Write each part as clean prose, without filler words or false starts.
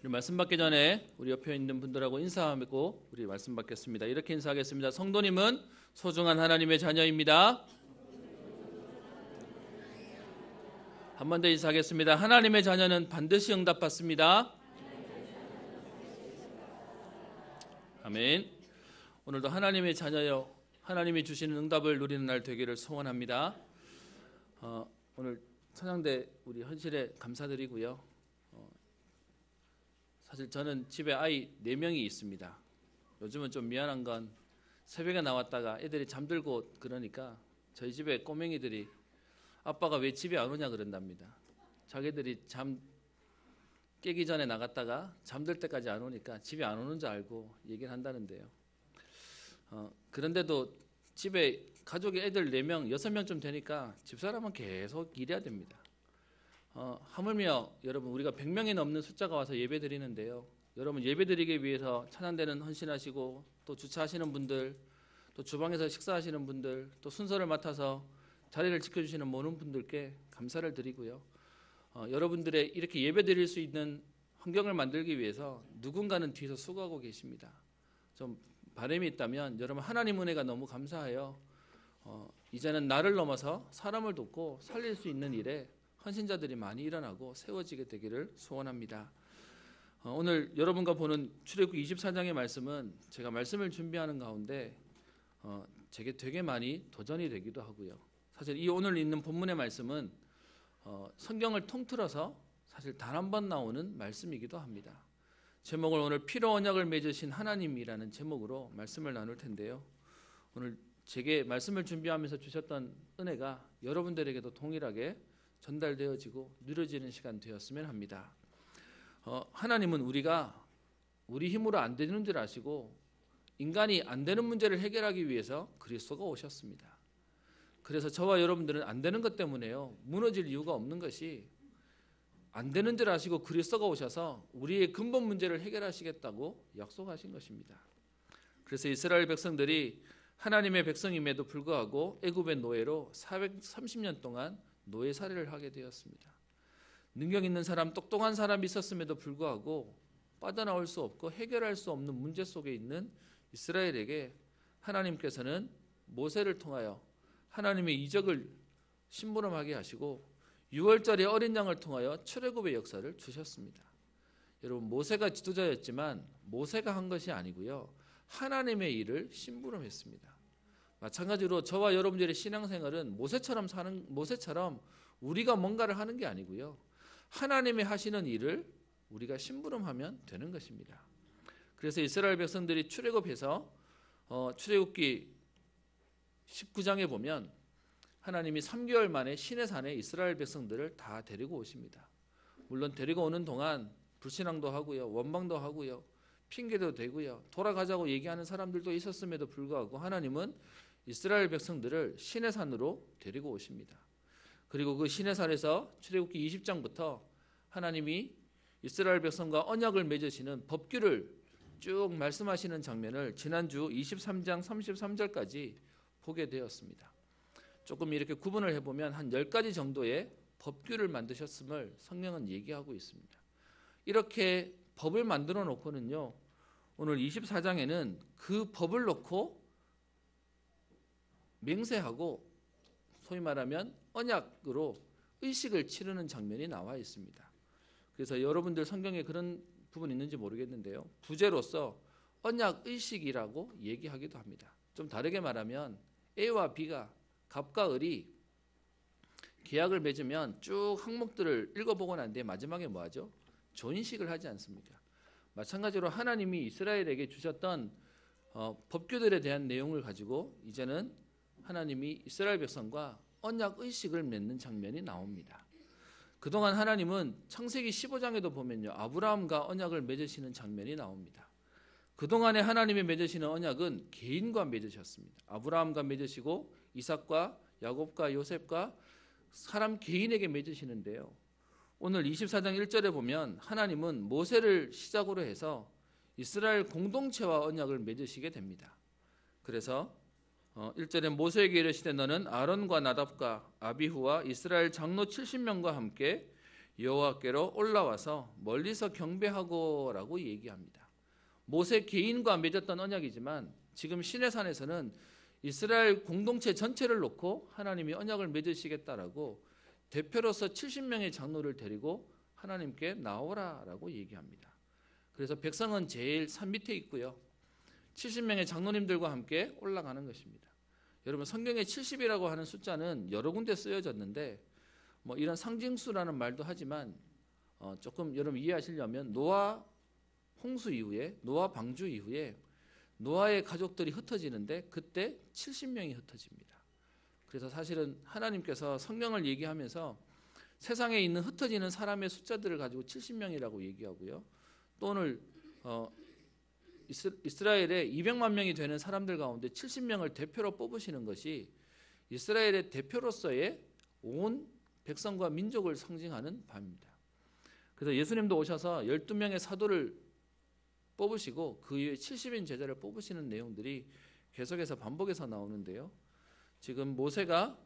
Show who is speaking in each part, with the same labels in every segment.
Speaker 1: 우리 말씀 받기 전에 우리 옆에 있는 분들하고 인사하고 우리 말씀 받겠습니다. 이렇게 인사하겠습니다. 성도님은 소중한 하나님의 자녀입니다. 한 번 더 인사하겠습니다. 하나님의 자녀는 반드시 응답받습니다. 아멘. 오늘도 하나님의 자녀여 하나님이 주시는 응답을 누리는 날 되기를 소원합니다. 오늘 찬양대 우리 헌실에 감사드리고요. 사실 저는 집에 아이 4명이 있습니다. 요즘은 좀 미안한 건 새벽에 나왔다가 애들이 잠들고 그러니까 저희 집에 꼬맹이들이 아빠가 왜 집에 안 오냐 그런답니다. 자기들이 잠 깨기 전에 나갔다가 잠들 때까지 안 오니까 집에 안 오는 줄 알고 얘기를 한다는데요. 그런데도 집에 가족이 애들 4명, 6명쯤 되니까 집사람은 계속 일해야 됩니다. 하물며 여러분 우리가 100명이 넘는 숫자가 와서 예배 드리는데요. 여러분 예배 드리기 위해서 찬양대는 헌신하시고 또 주차하시는 분들, 또 주방에서 식사하시는 분들, 또 순서를 맡아서 자리를 지켜주시는 모든 분들께 감사를 드리고요. 여러분들의 이렇게 예배 드릴 수 있는 환경을 만들기 위해서 누군가는 뒤에서 수고하고 계십니다. 좀 바람이 있다면 여러분 하나님 은혜가 너무 감사해요. 이제는 나를 넘어서 사람을 돕고 살릴 수 있는 일에 헌신자들이 많이 일어나고 세워지게 되기를 소원합니다. 오늘 여러분과 보는 출애굽기 24장의 말씀은 제가 말씀을 준비하는 가운데 제게 되게 많이 도전이 되기도 하고요. 사실 이 오늘 있는 본문의 말씀은 성경을 통틀어서 사실 단 한 번 나오는 말씀이기도 합니다. 제목을 오늘 피로 언약을 맺으신 하나님이라는 제목으로 말씀을 나눌 텐데요. 오늘 제게 말씀을 준비하면서 주셨던 은혜가 여러분들에게도 동일하게 전달되어지고 누려지는 시간 되었으면 합니다. 하나님은 우리가 우리 힘으로 안 되는 줄 아시고 인간이 안 되는 문제를 해결하기 위해서 그리스도가 오셨습니다. 그래서 저와 여러분들은 안 되는 것 때문에요 무너질 이유가 없는 것이 안 되는 줄 아시고 그리스도가 오셔서 우리의 근본 문제를 해결하시겠다고 약속하신 것입니다. 그래서 이스라엘 백성들이 하나님의 백성임에도 불구하고 애굽의 노예로 430년 동안 노예 살이를 하게 되었습니다. 능력 있는 사람, 똑똑한 사람이 있었음에도 불구하고 빠져나올 수 없고 해결할 수 없는 문제 속에 있는 이스라엘에게 하나님께서는 모세를 통하여 하나님의 이적을 심부름하게 하시고 6월절의 어린 양을 통하여 출애굽의 역사를 주셨습니다. 여러분 모세가 지도자였지만 모세가 한 것이 아니고요. 하나님의 일을 심부름했습니다. 마찬가지로 저와 여러분들의 신앙생활은 모세처럼 우리가 뭔가를 하는 게 아니고요. 하나님이 하시는 일을 우리가 심부름하면 되는 것입니다. 그래서 이스라엘 백성들이 출애굽해서 출애굽기 19장에 보면 하나님이 3개월 만에 시내산에 이스라엘 백성들을 다 데리고 오십니다. 물론 데리고 오는 동안 불신앙도 하고요. 원망도 하고요. 핑계도 대고요. 돌아가자고 얘기하는 사람들도 있었음에도 불구하고 하나님은 이스라엘 백성들을 시내산으로 데리고 오십니다. 그리고 그 시내산에서 출애굽기 20장부터 하나님이 이스라엘 백성과 언약을 맺으시는 법규를 쭉 말씀하시는 장면을 지난주 23장 33절까지 보게 되었습니다. 조금 이렇게 구분을 해보면 한 10가지 정도의 법규를 만드셨음을 성경은 얘기하고 있습니다. 이렇게 법을 만들어 놓고는요. 오늘 24장에는 그 법을 놓고 맹세하고 소위 말하면 언약으로 의식을 치르는 장면이 나와 있습니다. 그래서 여러분들 성경에 그런 부분 있는지 모르겠는데요. 부제로서 언약 의식이라고 얘기하기도 합니다. 좀 다르게 말하면 A와 B가 갑과 을이 계약을 맺으면 쭉 항목들을 읽어보고 난 뒤에 마지막에 뭐하죠? 존식을 하지 않습니까? 마찬가지로 하나님이 이스라엘에게 주셨던 법규들에 대한 내용을 가지고 이제는 하나님이 이스라엘 백성과 언약 의식을 맺는 장면이 나옵니다. 그동안 하나님은 창세기 15장에도 보면요. 아브라함과 언약을 맺으시는 장면이 나옵니다. 그동안에 하나님이 맺으시는 언약은 개인과 맺으셨습니다. 아브라함과 맺으시고 이삭과 야곱과 요셉과 사람 개인에게 맺으시는데요. 오늘 24장 1절에 보면 하나님은 모세를 시작으로 해서 이스라엘 공동체와 언약을 맺으시게 됩니다. 그래서 1절에 모세에게 이르시되 너는 아론과 나답과 아비후와 이스라엘 장로 70명과 함께 여호와께로 올라와서 멀리서 경배하고라고 얘기합니다. 모세 개인과 맺었던 언약이지만 지금 시내산에서는 이스라엘 공동체 전체를 놓고 하나님이 언약을 맺으시겠다라고 대표로서 70명의 장로를 데리고 하나님께 나오라라고 얘기합니다. 그래서 백성은 제일 산 밑에 있고요. 70명의 장로님들과 함께 올라가는 것입니다. 여러분, 성경에 70이라고 하는 숫자는 여러 군데 쓰여졌는데 이런 상징수라는 말도 하지만 조금 여러분 이해하시려면 노아 홍수 이후에, 노아 방주 이후에 노아의 가족들이 흩어지는데 그때 70명이 흩어집니다. 그래서 사실은 하나님께서 성경을 얘기하면서 세상에 있는 흩어지는 사람의 숫자들을 가지고 70명이라고 얘기하고요. 또 오늘 이스라엘에 200만 명이 되는 사람들 가운데 70명을 대표로 뽑으시는 것이 이스라엘의 대표로서의 온 백성과 민족을 상징하는 바입니다. 그래서 예수님도 오셔서 12명의 사도를 뽑으시고 그 이후에 70인 제자를 뽑으시는 내용들이 계속해서 반복해서 나오는데요. 지금 모세가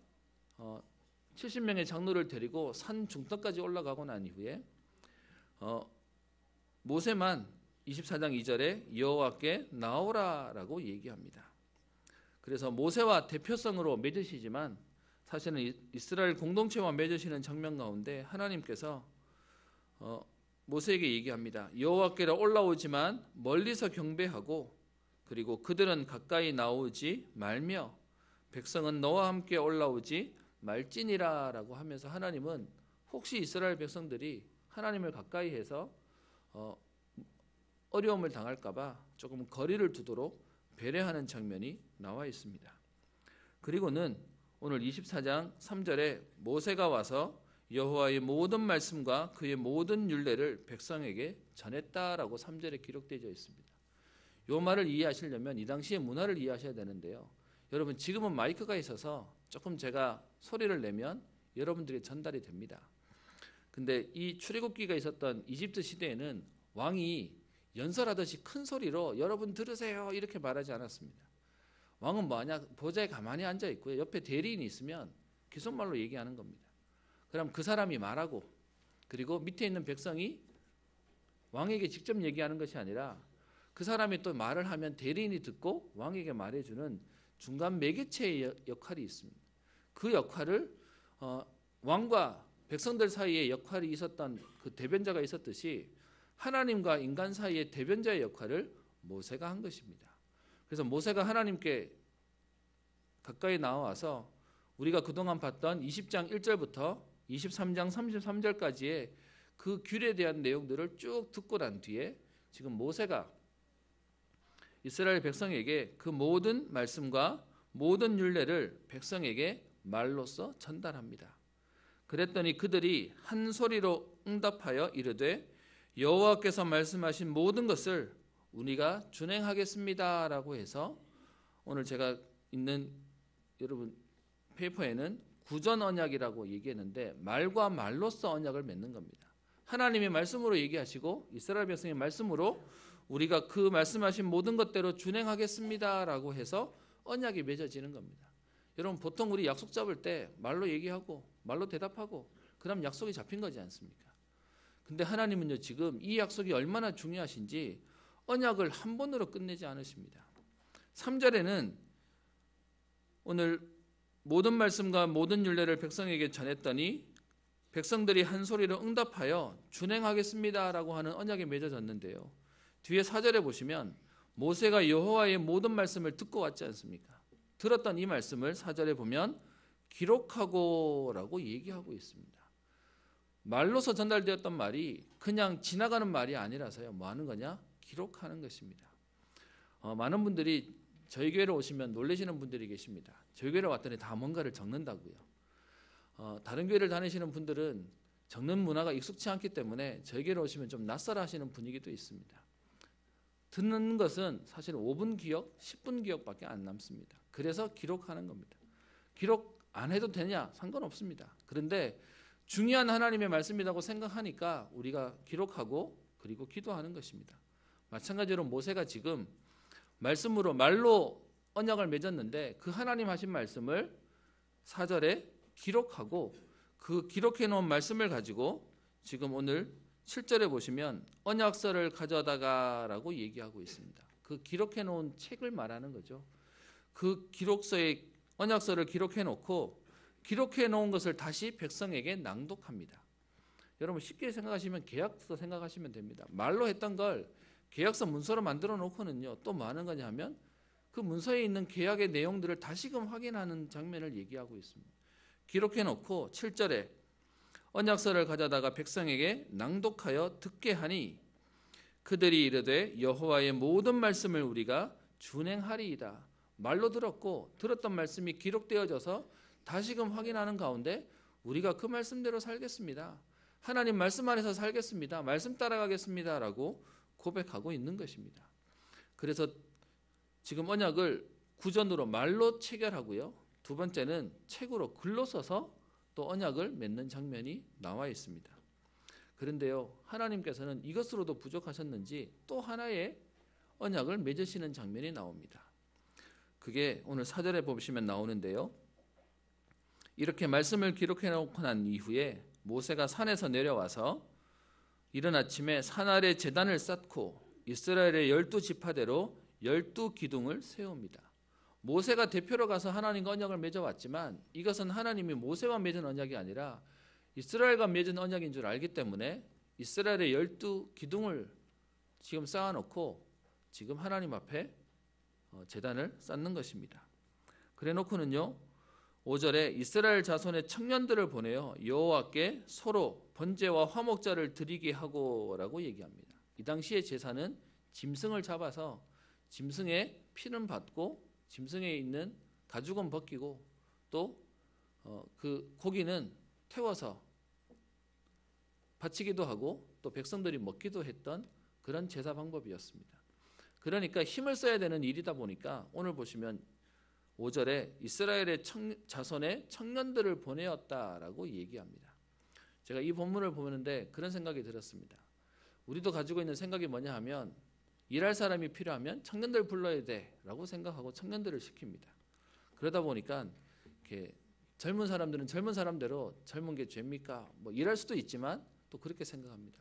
Speaker 1: 70명의 장로를 데리고 산 중턱까지 올라가고 난 이후에 모세만 24장 2절에 여호와께 나오라라고 얘기합니다. 그래서 모세와 대표성으로 맺으시지만 사실은 이스라엘 공동체와 맺으시는 장면 가운데 하나님께서 모세에게 얘기합니다. 여호와께로 올라오지만 멀리서 경배하고 그리고 그들은 가까이 나오지 말며 백성은 너와 함께 올라오지 말지니라라고 하면서 하나님은 혹시 이스라엘 백성들이 하나님을 가까이 해서 어려움을 당할까 봐 조금 거리를 두도록 배려하는 장면이 나와 있습니다. 그리고는 오늘 24장 3절에 모세가 와서 여호와의 모든 말씀과 그의 모든 율례를 백성에게 전했다라고 3절에 기록되어 있습니다. 이 말을 이해하시려면 이 당시의 문화를 이해하셔야 되는데요. 여러분, 지금은 마이크가 있어서 조금 제가 소리를 내면 여러분들에게 전달이 됩니다. 근데 이 출애굽기가 있었던 이집트 시대에는 왕이 연설하듯이 큰 소리로 여러분 들으세요 이렇게 말하지 않았습니다. 왕은 뭐하냐, 보좌에 가만히 앉아 있고요. 옆에 대리인이 있으면 귓속말로 얘기하는 겁니다. 그럼 그 사람이 말하고 그리고 밑에 있는 백성이 왕에게 직접 얘기하는 것이 아니라 그 사람이 또 말을 하면 대리인이 듣고 왕에게 말해주는 중간 매개체의 역할이 있습니다. 그 역할을 왕과 백성들 사이에 역할이 있었던 그 대변자가 있었듯이 하나님과 인간 사이의 대변자의 역할을 모세가 한 것입니다. 그래서 모세가 하나님께 가까이 나와서 우리가 그동안 봤던 20장 1절부터 23장 33절까지의 그 귤에 대한 내용들을 쭉 듣고 난 뒤에 지금 모세가 이스라엘 백성에게 그 모든 말씀과 모든 율례를 백성에게 말로써 전달합니다. 그랬더니 그들이 한 소리로 응답하여 이르되 여호와께서 말씀하신 모든 것을 우리가 준행하겠습니다라고 해서 오늘 제가 있는 여러분 페이퍼에는 구전 언약이라고 얘기했는데 말과 말로써 언약을 맺는 겁니다. 하나님의 말씀으로 얘기하시고 이스라엘 백성의 말씀으로 우리가 그 말씀하신 모든 것대로 준행하겠습니다라고 해서 언약이 맺어지는 겁니다. 여러분, 보통 우리 약속 잡을 때 말로 얘기하고 말로 대답하고 그럼 약속이 잡힌 거지 않습니까? 근데 하나님은요, 지금 이 약속이 얼마나 중요하신지 언약을 한 번으로 끝내지 않으십니다. 3절에는 오늘 모든 말씀과 모든 율례를 백성에게 전했더니 백성들이 한 소리로 응답하여 준행하겠습니다라고 하는 언약이 맺어졌는데요. 뒤에 4절에 보시면 모세가 여호와의 모든 말씀을 듣고 왔지 않습니까? 들었던 이 말씀을 4절에 보면 기록하고라고 얘기하고 있습니다. 말로서 전달되었던 말이 그냥 지나가는 말이 아니라서요. 뭐 하는 거냐? 기록하는 것입니다. 많은 분들이 저희 교회로 오시면 놀라시는 분들이 계십니다. 저희 교회로 왔더니 다 뭔가를 적는다고요. 다른 교회를 다니시는 분들은 적는 문화가 익숙치 않기 때문에 저희 교회로 오시면 좀 낯설어 하시는 분위기도 있습니다. 듣는 것은 사실 5분 기억, 10분 기억밖에 안 남습니다. 그래서 기록하는 겁니다. 기록 안 해도 되냐? 상관없습니다. 그런데 중요한 하나님의 말씀이라고 생각하니까 우리가 기록하고 그리고 기도하는 것입니다. 마찬가지로 모세가 지금 말씀으로 말로 언약을 맺었는데 그 하나님 하신 말씀을 4절에 기록하고 그 기록해 놓은 말씀을 가지고 지금 오늘 7절에 보시면 언약서를 가져다가라고 얘기하고 있습니다. 그 기록해 놓은 책을 말하는 거죠. 그 기록서에 언약서를 기록해 놓고 기록해 놓은 것을 다시 백성에게 낭독합니다. 여러분 쉽게 생각하시면 계약서 생각하시면 됩니다. 말로 했던 걸 계약서 문서로 만들어 놓고는요. 또 뭐 하는 거냐 하면 그 문서에 있는 계약의 내용들을 다시금 확인하는 장면을 얘기하고 있습니다. 기록해 놓고 7절에 언약서를 가져다가 백성에게 낭독하여 듣게 하니 그들이 이르되 여호와의 모든 말씀을 우리가 준행하리이다. 말로 들었고 들었던 말씀이 기록되어져서 다시금 확인하는 가운데 우리가 그 말씀대로 살겠습니다. 하나님 말씀 안에서 살겠습니다. 말씀 따라가겠습니다. 라고 고백하고 있는 것입니다. 그래서 지금 언약을 구전으로 말로 체결하고요. 두 번째는 책으로 글로 써서 또 언약을 맺는 장면이 나와 있습니다. 그런데요, 하나님께서는 이것으로도 부족하셨는지 또 하나의 언약을 맺으시는 장면이 나옵니다. 그게 오늘 4절에 보시면 나오는데요. 이렇게 말씀을 기록해 놓고 난 이후에 모세가 산에서 내려와서 이른 아침에 산 아래 제단을 쌓고 이스라엘의 12지파대로 12기둥을 세웁니다. 모세가 대표로 가서 하나님과 언약을 맺어왔지만 이것은 하나님이 모세와 맺은 언약이 아니라 이스라엘과 맺은 언약인 줄 알기 때문에 이스라엘의 12기둥을 지금 쌓아놓고 지금 하나님 앞에 제단을 쌓는 것입니다. 그래 놓고는요 5절에 이스라엘 자손의 청년들을 보내어 여호와께 서로 번제와 화목제를 드리게 하고라고 얘기합니다. 이 당시의 제사는 짐승을 잡아서 짐승의 피는 받고 짐승에 있는 가죽은 벗기고 또 그 고기는 태워서 바치기도 하고 또 백성들이 먹기도 했던 그런 제사 방법이었습니다. 그러니까 힘을 써야 되는 일이다 보니까 오늘 보시면 5절에 이스라엘의 자손의 청년들을 보내었다라고 얘기합니다. 제가 이 본문을 보는데 그런 생각이 들었습니다. 우리도 가지고 있는 생각이 뭐냐 하면 일할 사람이 필요하면 청년들 불러야 돼라고 생각하고 청년들을 시킵니다. 그러다 보니까 이렇게 젊은 사람들은 젊은 사람대로 젊은 게 죄입니까? 뭐 일할 수도 있지만 또 그렇게 생각합니다.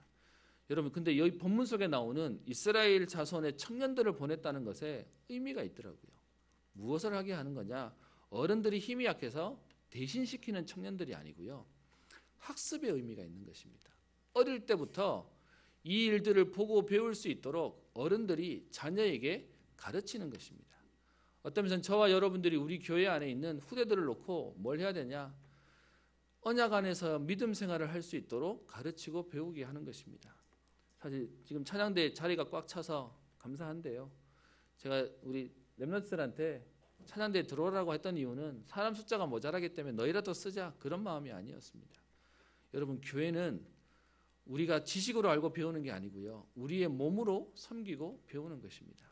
Speaker 1: 여러분 근데 여기 본문 속에 나오는 이스라엘 자손의 청년들을 보냈다는 것에 의미가 있더라고요. 무엇을 하게 하는 거냐? 어른들이 힘이 약해서 대신시키는 청년들이 아니고요. 학습의 의미가 있는 것입니다. 어릴 때부터 이 일들을 보고 배울 수 있도록 어른들이 자녀에게 가르치는 것입니다. 어떤 면에서는 저와 여러분들이 우리 교회 안에 있는 후대들을 놓고 뭘 해야 되냐? 언약 안에서 믿음 생활을 할 수 있도록 가르치고 배우게 하는 것입니다. 사실 지금 찬양대 자리가 꽉 차서 감사한데요. 제가 우리 렘넌트들한테 찬양대에 들어오라고 했던 이유는 사람 숫자가 모자라기 때문에 너희라도 쓰자 그런 마음이 아니었습니다. 여러분 교회는 우리가 지식으로 알고 배우는 게 아니고요. 우리의 몸으로 섬기고 배우는 것입니다.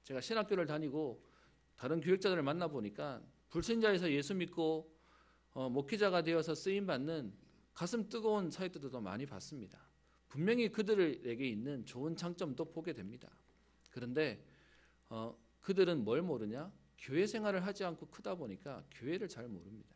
Speaker 1: 제가 신학교를 다니고 다른 교육자들을 만나보니까 불신자에서 예수 믿고 목회자가 되어서 쓰임받는 가슴 뜨거운 사역들도 많이 봤습니다. 분명히 그들에게 있는 좋은 장점도 보게 됩니다. 그런데 그들은 뭘 모르냐? 교회 생활을 하지 않고 크다 보니까 교회를 잘 모릅니다.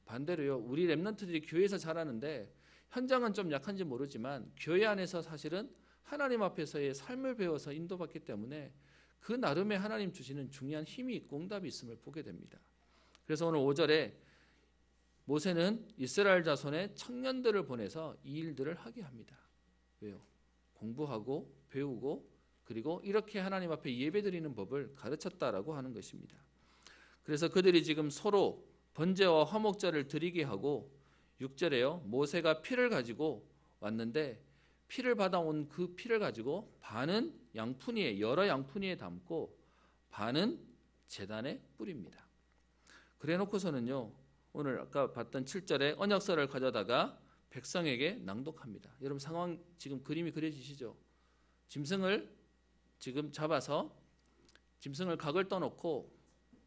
Speaker 1: 반대로요. 우리 렘넌트들이 교회에서 자라는데 현장은 좀 약한지 모르지만 교회 안에서 사실은 하나님 앞에서의 삶을 배워서 인도받기 때문에 그 나름의 하나님 주시는 중요한 힘이 있고 응답이 있음을 보게 됩니다. 그래서 오늘 5절에 모세는 이스라엘 자손의 청년들을 보내서 이 일들을 하게 합니다. 왜요? 공부하고 배우고 그리고 이렇게 하나님 앞에 예배드리는 법을 가르쳤다라고 하는 것입니다. 그래서 그들이 지금 서로 번제와 화목제를 드리게 하고 6절에요. 모세가 피를 가지고 왔는데 피를 받아온 그 피를 가지고 반은 양푼이에 여러 양푼이에 담고 반은 제단에 뿌립니다. 그래 놓고서는요. 오늘 아까 봤던 7절에 언약서를 가져다가 백성에게 낭독합니다. 여러분 상황 지금 그림이 그려지시죠? 짐승을 지금 잡아서 짐승을 각을 떠놓고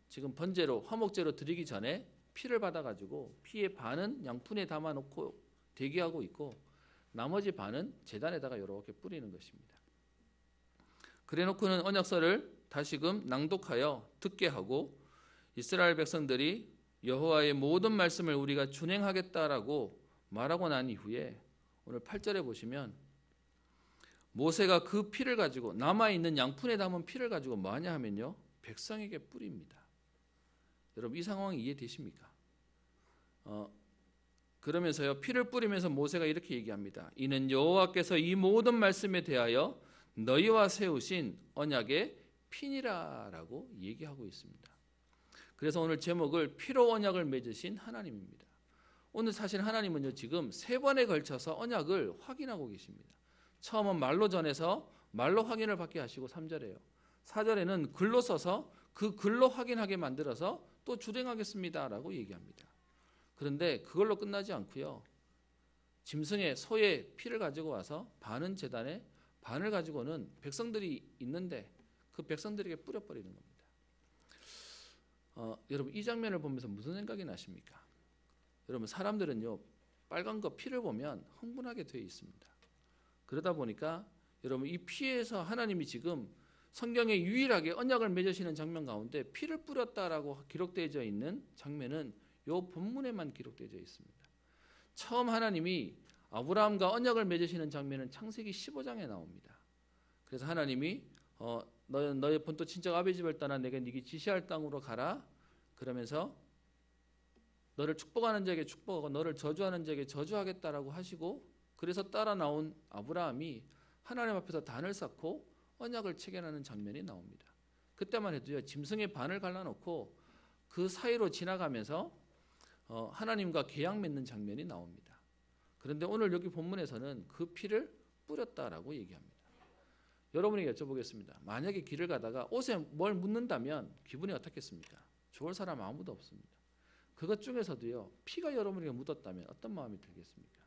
Speaker 1: 지금 번제로 화목제로 드리기 전에 피를 받아가지고 피의 반은 양푼에 담아놓고 대기하고 있고 나머지 반은 제단에다가 이렇게 뿌리는 것입니다. 그래놓고는 언약서를 다시금 낭독하여 듣게 하고 이스라엘 백성들이 여호와의 모든 말씀을 우리가 준행하겠다라고 말하고 난 이후에 오늘 8절에 보시면 모세가 그 피를 가지고 남아있는 양푼에 담은 피를 가지고 뭐 하냐 하면요, 백성에게 뿌립니다. 여러분 이 상황이 이해되십니까? 그러면서요, 피를 뿌리면서 모세가 이렇게 얘기합니다. 이는 여호와께서 이 모든 말씀에 대하여 너희와 세우신 언약의 피니라라고 얘기하고 있습니다. 그래서 오늘 제목을 피로 언약을 맺으신 하나님입니다. 오늘 사실 하나님은요, 지금 3번에 걸쳐서 언약을 확인하고 계십니다. 처음은 말로 전해서 말로 확인을 받게 하시고 3절에요. 4절에는 글로 써서 그 글로 확인하게 만들어서 또 주행하겠습니다라고 얘기합니다. 그런데 그걸로 끝나지 않고요, 짐승의 소의 피를 가지고 와서 반은 제단에, 반을 가지고는 백성들이 있는데 그 백성들에게 뿌려버리는 겁니다. 여러분 이 장면을 보면서 무슨 생각이 나십니까? 여러분 사람들은요, 빨간 거 피를 보면 흥분하게 되어 있습니다. 그러다 보니까 여러분 이 피에서 하나님이 지금 성경에 유일하게 언약을 맺으시는 장면 가운데 피를 뿌렸다라고 기록되어져 있는 장면은 이 본문에만 기록되어져 있습니다. 처음 하나님이 아브라함과 언약을 맺으시는 장면은 창세기 15장에 나옵니다. 그래서 하나님이 너의 본토 친척 아비 집을 떠나 내가 네게 지시할 땅으로 가라. 그러면서 너를 축복하는 자에게 축복하고 너를 저주하는 자에게 저주하겠다라고 하시고, 그래서 따라 나온 아브라함이 하나님 앞에서 단을 쌓고 언약을 체결하는 장면이 나옵니다. 그때만 해도요, 짐승의 반을 갈라놓고 그 사이로 지나가면서 하나님과 계약 맺는 장면이 나옵니다. 그런데 오늘 여기 본문에서는 그 피를 뿌렸다라고 얘기합니다. 여러분에게 여쭤보겠습니다. 만약에 길을 가다가 옷에 뭘 묻는다면 기분이 어떻겠습니까? 좋을 사람 아무도 없습니다. 그것 중에서도요, 피가 여러분에게 묻었다면 어떤 마음이 들겠습니까?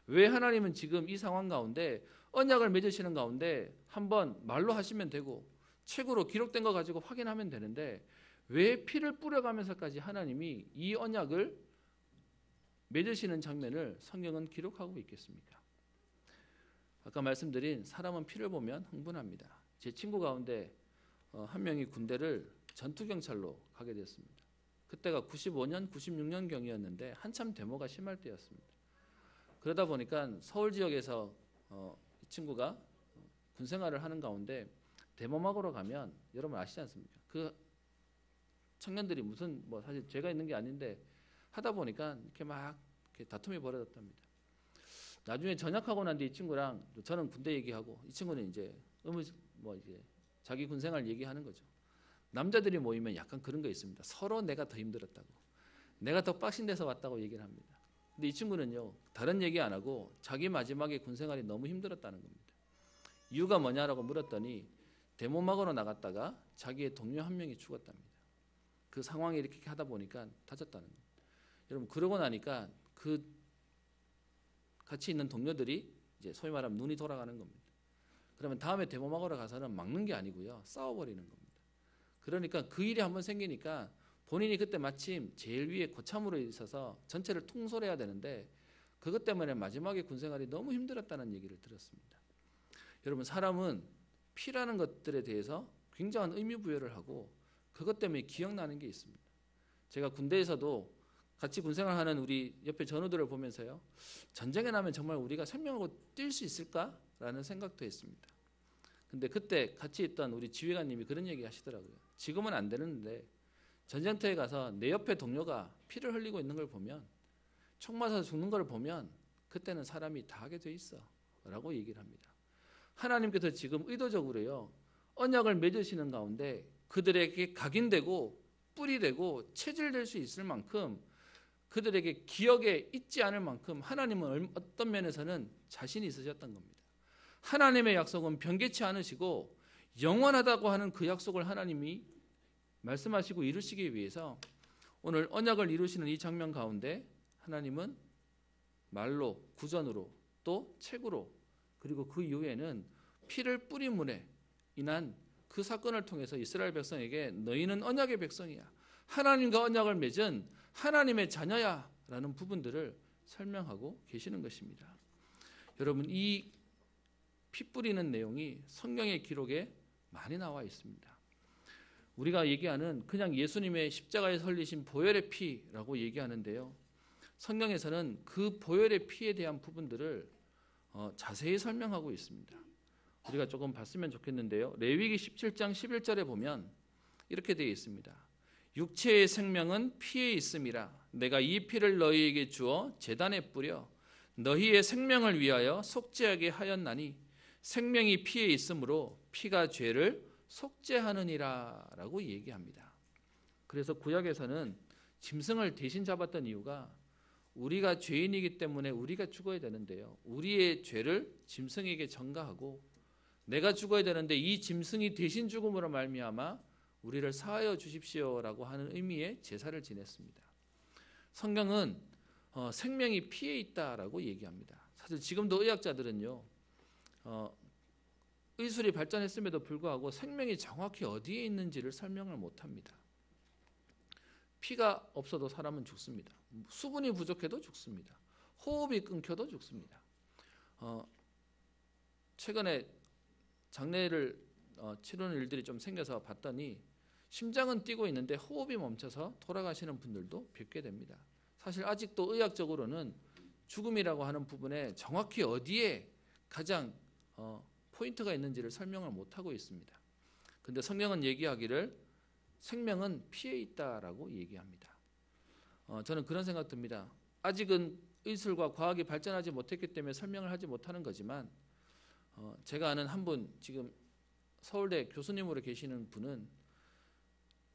Speaker 1: 왜 하나님은 지금 이 상황 가운데 언약을 맺으시는 가운데 한번 말로 하시면 되고 책으로 기록된 거 가지고 확인하면 되는데 왜 피를 뿌려가면서까지 하나님이 이 언약을 맺으시는 장면을 성경은 기록하고 있겠습니까? 아까 말씀드린 사람은 피를 보면 흥분합니다. 제 친구 가운데 한 명이 군대를 전투경찰로 가게 됐습니다. 그때가 95년, 96년경이었는데 한참 데모가 심할 때였습니다. 그러다 보니까 서울 지역에서 이 친구가 군생활을 하는 가운데 데모 막으러 가면 여러분 아시지 않습니까? 그 청년들이 무슨 사실 죄가 있는 게 아닌데 하다 보니까 이렇게 막 이렇게 다툼이 벌어졌답니다. 나중에 전역하고 난 뒤 이 친구랑 저는 군대 얘기하고 이 친구는 이제 이제 자기 군생활 얘기하는 거죠. 남자들이 모이면 약간 그런 거 있습니다. 서로 내가 더 힘들었다고, 내가 더 빡신 데서 왔다고 얘기를 합니다. 근데 이 친구는요, 다른 얘기 안 하고 자기 마지막에 군생활이 너무 힘들었다는 겁니다. 이유가 뭐냐라고 물었더니 데모 막으러 나갔다가 자기의 동료 한 명이 죽었답니다. 그 상황이 이렇게 하다 보니까 다쳤다는 겁니다. 여러분 그러고 나니까 그 같이 있는 동료들이 이제 소위 말하면 눈이 돌아가는 겁니다. 그러면 다음에 데모 막으러 가서는 막는 게 아니고요, 싸워버리는 겁니다. 그러니까 그 일이 한번 생기니까 본인이 그때 마침 제일 위에 고참으로 있어서 전체를 통솔해야 되는데 그것 때문에 마지막에 군생활이 너무 힘들었다는 얘기를 들었습니다. 여러분 사람은 피라는 것들에 대해서 굉장한 의미 부여를 하고 그것 때문에 기억나는 게 있습니다. 제가 군대에서도 같이 군생활하는 우리 옆에 전우들을 보면서요, 전쟁에 나면 정말 우리가 생명하고 뛸 수 있을까라는 생각도 했습니다. 근데 그때 같이 있던 우리 지휘관님이 그런 얘기 하시더라고요. 지금은 안 되는데 전쟁터에 가서 내 옆에 동료가 피를 흘리고 있는 걸 보면, 총 맞아서 죽는 걸 보면 그때는 사람이 다 하게 돼 있어 라고 얘기를 합니다. 하나님께서 지금 의도적으로요, 언약을 맺으시는 가운데 그들에게 각인되고 뿌리 되고 체질될 수 있을 만큼 그들에게 기억에 잊지 않을 만큼 하나님은 어떤 면에서는 자신이 있으셨던 겁니다. 하나님의 약속은 변개치 않으시고 영원하다고 하는 그 약속을 하나님이 말씀하시고 이루시기 위해서 오늘 언약을 이루시는 이 장면 가운데 하나님은 말로, 구전으로, 또 책으로, 그리고 그 이후에는 피를 뿌림으로 인한 그 사건을 통해서 이스라엘 백성에게 너희는 언약의 백성이야, 하나님과 언약을 맺은 하나님의 자녀야 라는 부분들을 설명하고 계시는 것입니다. 여러분 이 피 뿌리는 내용이 성경의 기록에 많이 나와 있습니다. 우리가 얘기하는 그냥 예수님의 십자가에 흘리신 보혈의 피라고 얘기하는데요, 성경에서는 그 보혈의 피에 대한 부분들을 자세히 설명하고 있습니다. 우리가 조금 봤으면 좋겠는데요. 레위기 17장 11절에 보면 이렇게 되어 있습니다. 육체의 생명은 피에 있음이라. 내가 이 피를 너희에게 주어 제단에 뿌려 너희의 생명을 위하여 속죄하게 하였나니 생명이 피에 있으므로 피가 죄를 속죄하느니라 라고 얘기합니다. 그래서 구약에서는 짐승을 대신 잡았던 이유가 우리가 죄인이기 때문에 우리가 죽어야 되는데요. 우리의 죄를 짐승에게 전가하고 내가 죽어야 되는데 이 짐승이 대신 죽음으로 말미암아 우리를 사하여 주십시오라고 하는 의미의 제사를 지냈습니다. 성경은 생명이 피에 있다라고 얘기합니다. 사실 지금도 의학자들은요, 의술이 발전했음에도 불구하고 생명이 정확히 어디에 있는지를 설명을 못합니다. 피가 없어도 사람은 죽습니다. 수분이 부족해도 죽습니다. 호흡이 끊겨도 죽습니다. 최근에 장례를 치르는 일들이 좀 생겨서 봤더니 심장은 뛰고 있는데 호흡이 멈춰서 돌아가시는 분들도 뵙게 됩니다. 사실 아직도 의학적으로는 죽음이라고 하는 부분에 정확히 어디에 가장 포인트가 있는지를 설명을 못하고 있습니다. 그런데 성경은 얘기하기를 생명은 피에 있다라고 얘기합니다. 저는 그런 생각 듭니다. 아직은 의술과 과학이 발전하지 못했기 때문에 설명을 하지 못하는 거지만 제가 아는 한 분, 지금 서울대 교수님으로 계시는 분은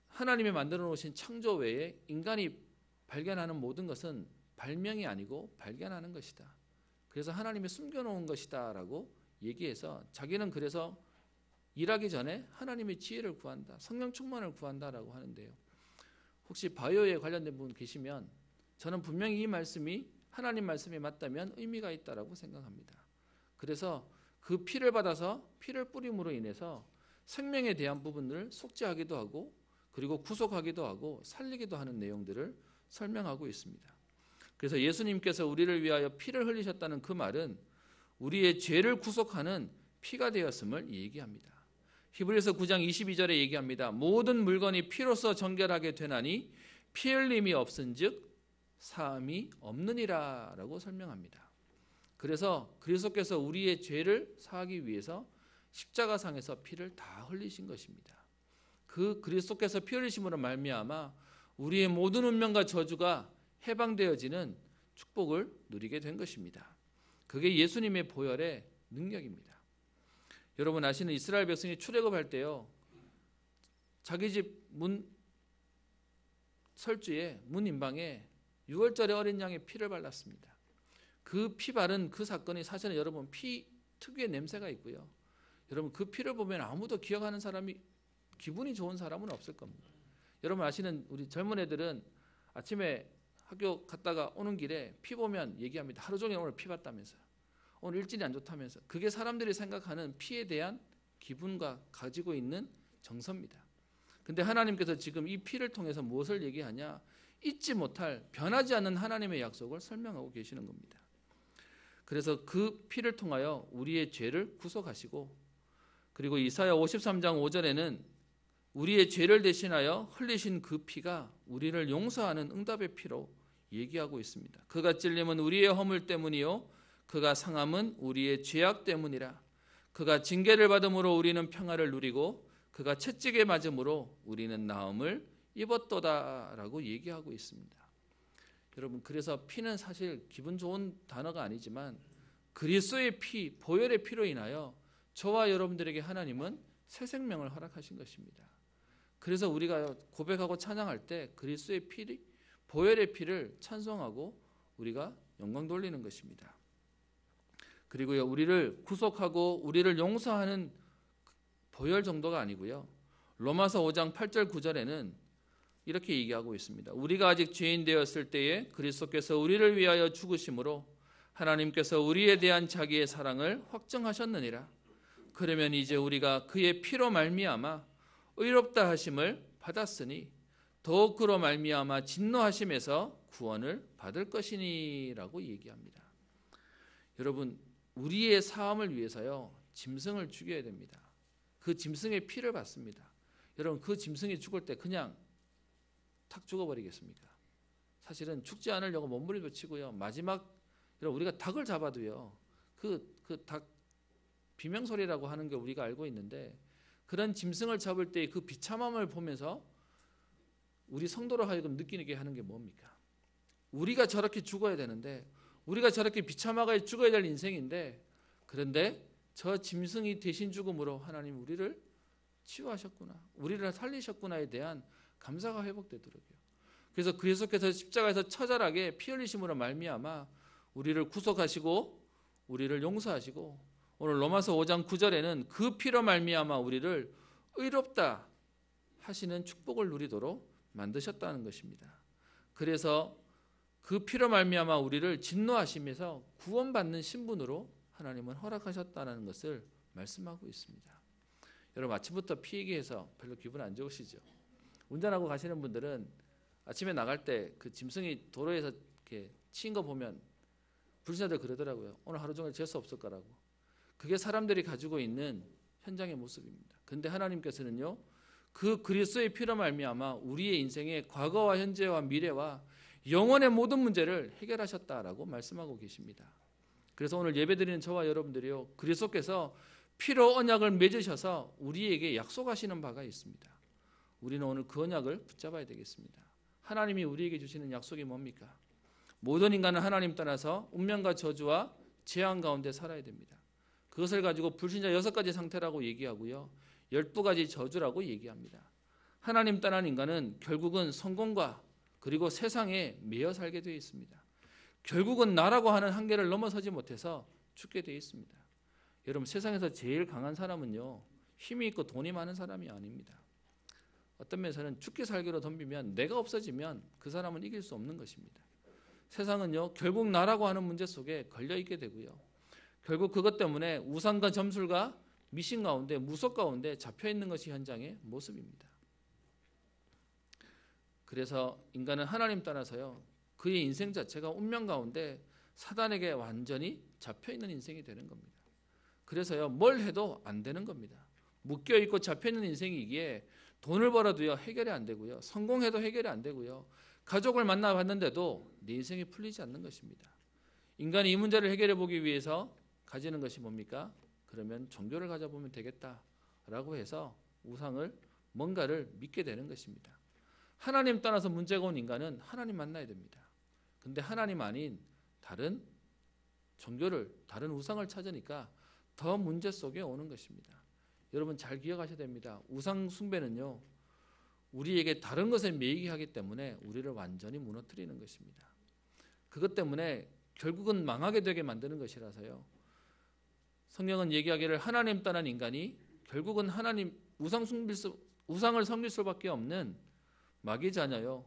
Speaker 1: 하나님이 만들어 놓으신 창조 외에 인간이 발견하는 모든 것은 발명이 아니고 발견하는 것이다. 그래서 하나님이 숨겨놓은 것이다 라고 얘기해서 자기는 그래서 일하기 전에 하나님의 지혜를 구한다, 성령 충만을 구한다라고 하는데요. 혹시 바이오에 관련된 분 계시면 저는 분명히 이 말씀이 하나님 말씀이 맞다면 의미가 있다라고 생각합니다. 그래서 그 피를 받아서 피를 뿌림으로 인해서 생명에 대한 부분을 속죄하기도 하고 그리고 구속하기도 하고 살리기도 하는 내용들을 설명하고 있습니다. 그래서 예수님께서 우리를 위하여 피를 흘리셨다는 그 말은 우리의 죄를 구속하는 피가 되었음을 얘기합니다. 히브리서 9장 22절에 얘기합니다. 모든 물건이 피로써 정결하게 되나니 피 흘림이 없은즉 사함이 없느니라 라고 설명합니다. 그래서 그리스도께서 우리의 죄를 사하기 위해서 십자가상에서 피를 다 흘리신 것입니다. 그 그리스도께서 피 흘리심으로 말미암아 우리의 모든 운명과 저주가 해방되어지는 축복을 누리게 된 것입니다. 그게 예수님의 보혈의 능력입니다. 여러분 아시는 이스라엘 백성이 출애굽할 때요, 자기 집 문 설주에 문 인방에 6월절의 어린 양의 피를 발랐습니다. 그 피 바른 그 사건이 사실은 여러분 피 특유의 냄새가 있고요. 여러분 그 피를 보면 아무도 기억하는 사람이 기분이 좋은 사람은 없을 겁니다. 여러분 아시는 우리 젊은 애들은 아침에 학교 갔다가 오는 길에 피 보면 얘기합니다. 하루 종일 오늘 피 봤다면서요. 오늘 일진이 안 좋다면서. 그게 사람들이 생각하는 피에 대한 기분과 가지고 있는 정서입니다. 근데 하나님께서 지금 이 피를 통해서 무엇을 얘기하냐? 잊지 못할 변하지 않는 하나님의 약속을 설명하고 계시는 겁니다. 그래서 그 피를 통하여 우리의 죄를 구속하시고 그리고 이사야 53장 5절에는 우리의 죄를 대신하여 흘리신 그 피가 우리를 용서하는 응답의 피로 얘기하고 있습니다. 그가 찔림은 우리의 허물 때문이요 그가 상함은 우리의 죄악 때문이라. 그가 징계를 받음으로 우리는 평화를 누리고 그가 채찍에 맞음으로 우리는 나음을 입었도다라고 얘기하고 있습니다. 여러분 그래서 피는 사실 기분 좋은 단어가 아니지만 그리스도의 피, 보혈의 피로 인하여 저와 여러분들에게 하나님은 새 생명을 허락하신 것입니다. 그래서 우리가 고백하고 찬양할 때 그리스도의 피, 보혈의 피를 찬송하고 우리가 영광 돌리는 것입니다. 그리고요 우리를 구속하고 우리를 용서하는 보혈 정도가 아니고요. 로마서 5장 8절 9절에는 이렇게 얘기하고 있습니다. 우리가 아직 죄인 되었을 때에 그리스도께서 우리를 위하여 죽으심으로 하나님께서 우리에 대한 자기의 사랑을 확증하셨느니라. 그러면 이제 우리가 그의 피로 말미암아 의롭다 하심을 받았으니 더욱 그로 말미암아 진노하심에서 구원을 받을 것이니라고 얘기합니다. 여러분 우리의 사함을 위해서요 짐승을 죽여야 됩니다. 그 짐승의 피를 받습니다. 여러분 그 짐승이 죽을 때 그냥 탁 죽어버리겠습니까? 사실은 죽지 않으려고 몸부림도 치고요. 마지막 여러분 우리가 닭을 잡아도요 다 비명소리라고 하는 게 우리가 알고 있는데, 그런 짐승을 잡을 때 그 비참함을 보면서 우리 성도로 하여금 느끼게 하는 게 뭡니까? 우리가 저렇게 죽어야 되는데, 우리가 저렇게 비참하게 죽어야 될 인생인데, 그런데 저 짐승이 대신 죽음으로 하나님 우리를 치유하셨구나, 우리를 살리셨구나에 대한 감사가 회복되도록요. 그래서 그리스도께서 십자가에서 처절하게 피 흘리심으로 말미암아 우리를 구속하시고 우리를 용서하시고, 오늘 로마서 5장 9절에는 그 피로 말미암아 우리를 의롭다 하시는 축복을 누리도록 만드셨다는 것입니다. 그래서 그 피로 말미암아 우리를 진노하시면서 구원받는 신분으로 하나님은 허락하셨다는 것을 말씀하고 있습니다. 여러분, 아침부터 피 얘기해서 별로 기분 안 좋으시죠? 운전하고 가시는 분들은 아침에 나갈 때 그 짐승이 도로에서 이렇게 치인 거 보면 불신자들 그러더라고요. 오늘 하루 종일 재수 없을 거라고. 그게 사람들이 가지고 있는 현장의 모습입니다. 그런데 하나님께서는요, 그 그리스도의 피로 말미암아 우리의 인생의 과거와 현재와 미래와 영원의 모든 문제를 해결하셨다라고 말씀하고 계십니다. 그래서 오늘 예배드리는 저와 여러분들이요, 그리스도께서 피로 언약을 맺으셔서 우리에게 약속하시는 바가 있습니다. 우리는 오늘 그 언약을 붙잡아야 되겠습니다. 하나님이 우리에게 주시는 약속이 뭡니까? 모든 인간은 하나님 떠나서 운명과 저주와 재앙 가운데 살아야 됩니다. 그것을 가지고 불신자 6가지 상태라고 얘기하고요, 12가지 저주라고 얘기합니다. 하나님 떠난 인간은 결국은 성공과 그리고 세상에 매여 살게 되어 있습니다. 결국은 나라고 하는 한계를 넘어서지 못해서 죽게 되어 있습니다. 여러분, 세상에서 제일 강한 사람은요, 힘이 있고 돈이 많은 사람이 아닙니다. 어떤 면에서는 죽기 살기로 덤비면, 내가 없어지면 그 사람은 이길 수 없는 것입니다. 세상은요, 결국 나라고 하는 문제 속에 걸려 있게 되고요, 결국 그것 때문에 우상과 점술과 미신 가운데, 무속 가운데 잡혀 있는 것이 현장의 모습입니다. 그래서 인간은 하나님 따라서요, 그의 인생 자체가 운명 가운데 사단에게 완전히 잡혀 있는 인생이 되는 겁니다. 그래서요, 뭘 해도 안 되는 겁니다. 묶여 있고 잡혀 있는 인생이기에 돈을 벌어도요 해결이 안 되고요, 성공해도 해결이 안 되고요, 가족을 만나봤는데도 내 인생이 풀리지 않는 것입니다. 인간이 이 문제를 해결해 보기 위해서 가지는 것이 뭡니까? 그러면 종교를 가져보면 되겠다라고 해서 우상을, 뭔가를 믿게 되는 것입니다. 하나님 떠나서 문제가 온 인간은 하나님 만나야 됩니다. 근데 하나님 아닌 다른 종교를, 다른 우상을 찾으니까 더 문제 속에 오는 것입니다. 여러분, 잘 기억하셔야 됩니다. 우상 숭배는요, 우리에게 다른 것에 매이게 하기 때문에 우리를 완전히 무너뜨리는 것입니다. 그것 때문에 결국은 망하게 되게 만드는 것이라서요, 성경은 얘기하기를 하나님 떠난 인간이 결국은 하나님 우상을 섬길 수밖에 없는 마귀 자녀요,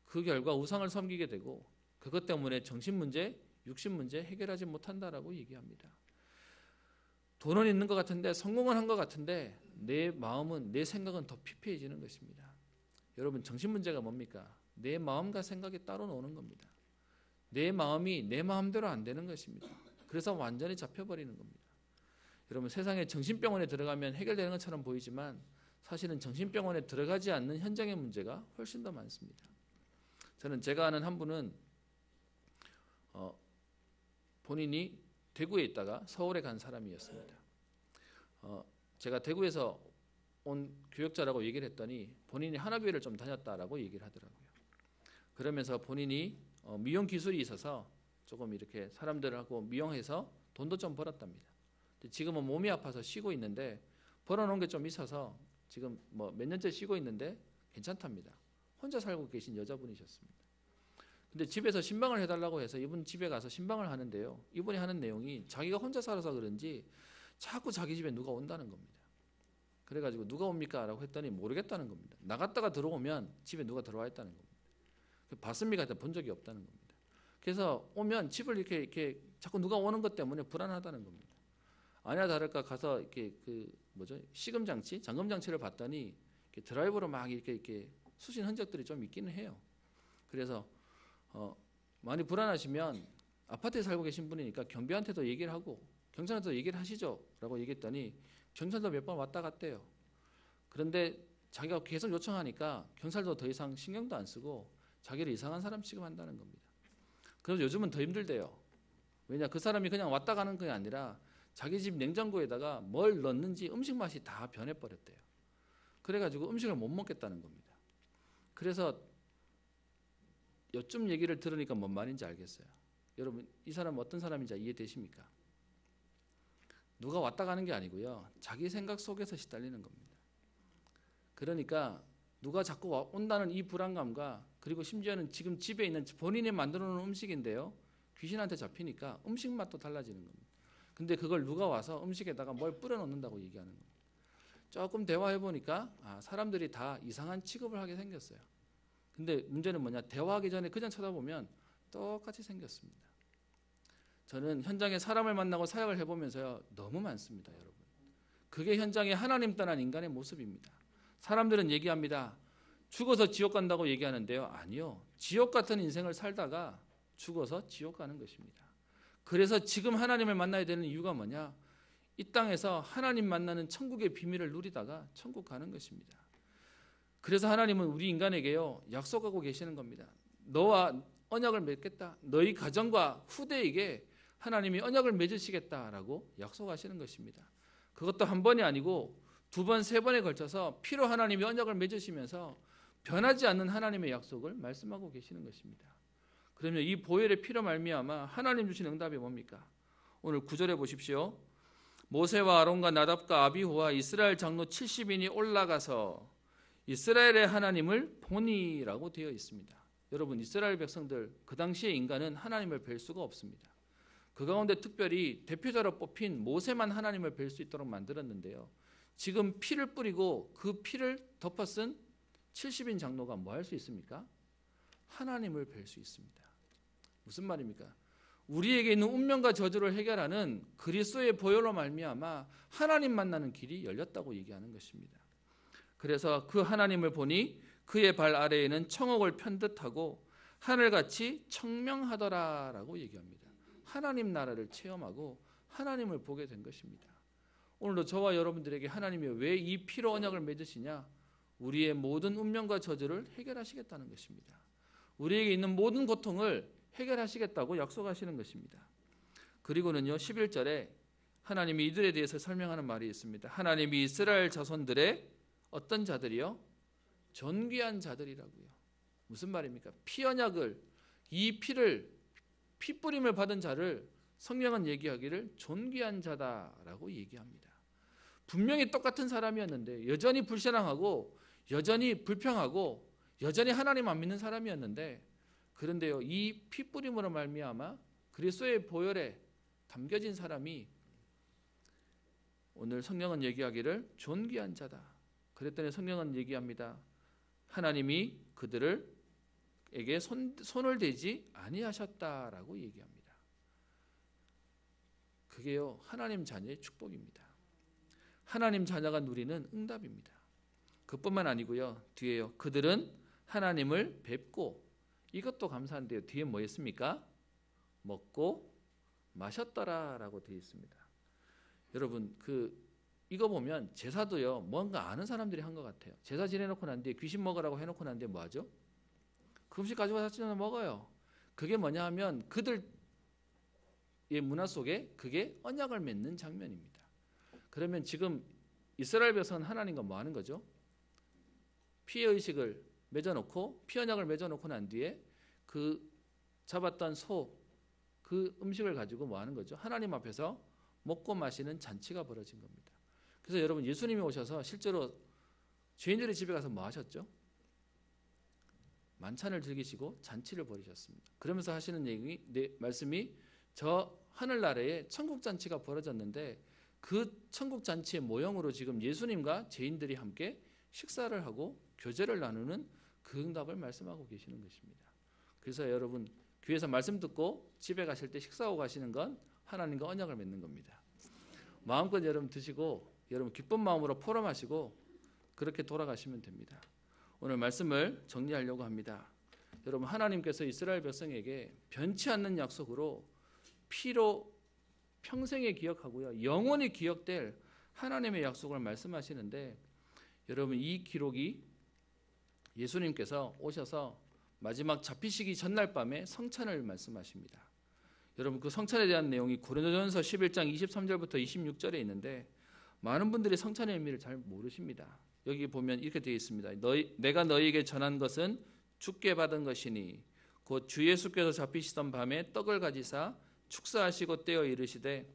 Speaker 1: 그 결과 우상을 섬기게 되고 그것 때문에 정신 문제, 육신 문제 해결하지 못한다라고 얘기합니다. 돈은 있는 것 같은데, 성공은 한 것 같은데, 내 마음은, 내 생각은 더 피폐해지는 것입니다. 여러분, 정신 문제가 뭡니까? 내 마음과 생각이 따로 노는 겁니다. 내 마음이 내 마음대로 안 되는 것입니다. 그래서 완전히 잡혀버리는 겁니다. 여러분, 세상에 정신병원에 들어가면 해결되는 것처럼 보이지만 사실은 정신병원에 들어가지 않는 현장의 문제가 훨씬 더 많습니다. 제가 아는 한 분은 본인이 대구에 있다가 서울에 간 사람이었습니다. 제가 대구에서 온 교역자라고 얘기를 했더니 본인이 하나교회를 좀 다녔다라고 얘기를 하더라고요. 그러면서 본인이 미용 기술이 있어서 조금 이렇게 사람들하고 미용해서 돈도 좀 벌었답니다. 지금은 몸이 아파서 쉬고 있는데, 벌어놓은 게 좀 있어서 지금 뭐 몇 년째 쉬고 있는데 괜찮답니다. 혼자 살고 계신 여자분이셨습니다. 근데 집에서 신방을 해달라고 해서 이분 집에 가서 신방을 하는데요, 이분이 하는 내용이 자기가 혼자 살아서 그런지 자꾸 자기 집에 누가 온다는 겁니다. 그래가지고 누가 옵니까? 라고 했더니 모르겠다는 겁니다. 나갔다가 들어오면 집에 누가 들어와 있다는 겁니다. 봤습니까? 본 적이 없다는 겁니다. 그래서 오면 집을 이렇게 자꾸 누가 오는 것 때문에 불안하다는 겁니다. 아니나 다를까 가서 이렇게 시금 장치, 잠금 장치를 봤더니 이렇게 드라이버로 막 이렇게 쑤신 흔적들이 좀 있기는 해요. 그래서 많이 불안하시면 아파트에 살고 계신 분이니까 경비한테도 얘기를 하고 경찰한테도 얘기를 하시죠라고 얘기했더니 경찰도 몇 번 왔다 갔대요. 그런데 자기가 계속 요청하니까 경찰도 더 이상 신경도 안 쓰고 자기를 이상한 사람 취급한다는 겁니다. 그래서 요즘은 더 힘들대요. 왜냐, 그 사람이 그냥 왔다 가는 게 아니라 자기 집 냉장고에다가 뭘 넣는지 음식 맛이 다 변해버렸대요. 그래가지고 음식을 못 먹겠다는 겁니다. 그래서 요쯤 얘기를 들으니까 뭔 말인지 알겠어요. 여러분, 이 사람은 어떤 사람인지 이해되십니까? 누가 왔다 가는 게 아니고요, 자기 생각 속에서 시달리는 겁니다. 그러니까 누가 자꾸 온다는 이 불안감과, 그리고 심지어는 지금 집에 있는 본인이 만들어 놓은 음식인데요, 귀신한테 잡히니까 음식 맛도 달라지는 겁니다. 근데 그걸 누가 와서 음식에다가 뭘 뿌려 놓는다고 얘기하는 겁니다. 조금 대화해 보니까 사람들이 다 이상한 취급을 하게 생겼어요. 근데 문제는 뭐냐, 대화하기 전에 그냥 쳐다보면 똑같이 생겼습니다. 저는 현장에 사람을 만나고 사역을 해보면서요, 너무 많습니다, 여러분. 그게 현장에 하나님 떠난 인간의 모습입니다. 사람들은 얘기합니다. 죽어서 지옥 간다고 얘기하는데요, 아니요, 지옥 같은 인생을 살다가 죽어서 지옥 가는 것입니다. 그래서 지금 하나님을 만나야 되는 이유가 뭐냐, 이 땅에서 하나님 만나는 천국의 비밀을 누리다가 천국 가는 것입니다. 그래서 하나님은 우리 인간에게요, 약속하고 계시는 겁니다. 너와 언약을 맺겠다. 너희 가정과 후대에게 하나님이 언약을 맺으시겠다라고 약속하시는 것입니다. 그것도 한 번이 아니고 두 번, 세 번에 걸쳐서 피로 하나님이 언약을 맺으시면서 변하지 않는 하나님의 약속을 말씀하고 계시는 것입니다. 그러면 이 보혈의 피로 말미암아 하나님 주신 응답이 뭡니까? 오늘 9절에 보십시오. 모세와 아론과 나답과 아비후와 이스라엘 장로 70인이 올라가서 이스라엘의 하나님을 보니라고 되어 있습니다. 여러분, 이스라엘 백성들, 그 당시의 인간은 하나님을 뵐 수가 없습니다. 그 가운데 특별히 대표자로 뽑힌 모세만 하나님을 뵐 수 있도록 만들었는데요, 지금 피를 뿌리고 그 피를 덮어 쓴 70인 장로가 뭐 할 수 있습니까? 하나님을 뵐 수 있습니다. 무슨 말입니까? 우리에게 있는 운명과 저주를 해결하는 그리스도의 보혈로 말미암아 하나님 만나는 길이 열렸다고 얘기하는 것입니다. 그래서 그 하나님을 보니 그의 발 아래에는 청옥을 편듯하고 하늘같이 청명하더라라고 얘기합니다. 하나님 나라를 체험하고 하나님을 보게 된 것입니다. 오늘도 저와 여러분들에게 하나님이 왜 이 피로 언약을 맺으시냐? 우리의 모든 운명과 저주를 해결하시겠다는 것입니다. 우리에게 있는 모든 고통을 해결하시겠다고 약속하시는 것입니다. 그리고는요, 11절에 하나님이 이들에 대해서 설명하는 말이 있습니다. 하나님이 이스라엘 자손들의 어떤 자들이요? 존귀한 자들이라고요. 무슨 말입니까? 피 언약을, 이 피 뿌림을 받은 자를 성경은 얘기하기를 존귀한 자다라고 얘기합니다. 분명히 똑같은 사람이었는데, 여전히 불신앙하고 여전히 불평하고 여전히 하나님 안 믿는 사람이었는데, 그런데요, 이 피 뿌림으로 말미암아 그리스도의 보혈에 담겨진 사람이 오늘 성경은 얘기하기를 존귀한 자다. 그랬더니 성경은 얘기합니다. 하나님이 그들에게 손을 대지 아니하셨다라고 얘기합니다. 그게요, 하나님 자녀의 축복입니다. 하나님 자녀가 누리는 응답입니다. 그뿐만 아니고요, 뒤에요, 그들은 하나님을 뵙고, 이것도 감사한데요, 뒤에 뭐 있습니까? 먹고 마셨더라라고 되어 있습니다. 여러분, 이거 보면 제사도요, 뭔가 아는 사람들이 한 것 같아요. 제사 지내놓고 난 뒤에 귀신 먹으라고 해놓고 난 뒤에 뭐 하죠? 그 음식 가지고 와서 먹어요. 그게 뭐냐 하면 그들의 문화 속에 그게 언약을 맺는 장면입니다. 그러면 지금 이스라엘 백성은 하나님과 뭐 하는 거죠? 피의 의식을 맺어놓고, 피 언약을 맺어놓고 난 뒤에 그 잡았던 그 음식을 가지고 뭐 하는 거죠? 하나님 앞에서 먹고 마시는 잔치가 벌어진 겁니다. 그래서 여러분, 예수님이 오셔서 실제로 죄인들의 집에 가서 뭐 하셨죠? 만찬을 즐기시고 잔치를 벌이셨습니다. 그러면서 하시는 말씀이 저 하늘나라에 천국잔치가 벌어졌는데 그 천국잔치의 모형으로 지금 예수님과 죄인들이 함께 식사를 하고 교제를 나누는 그 응답을 말씀하고 계시는 것입니다. 그래서 여러분, 교회에서 말씀 듣고 집에 가실 때 식사하고 가시는 건 하나님과 언약을 맺는 겁니다. 마음껏 여러분 드시고 여러분 기쁜 마음으로 포럼하시고 그렇게 돌아가시면 됩니다. 오늘 말씀을 정리하려고 합니다. 여러분, 하나님께서 이스라엘 백성에게 변치 않는 약속으로 피로 평생에 기억하고요, 영원히 기억될 하나님의 약속을 말씀하시는데, 여러분, 이 기록이 예수님께서 오셔서 마지막 잡히시기 전날 밤에 성찬을 말씀하십니다. 여러분 그 성찬에 대한 내용이 고린도전서 11장 23절부터 26절에 있는데 많은 분들이 성찬의 의미를 잘 모르십니다. 여기 보면 이렇게 되어 있습니다. 내가 너희에게 전한 것은 주께 받은 것이니 곧 주 예수께서 잡히시던 밤에 떡을 가지사 축사하시고 떼어 이르시되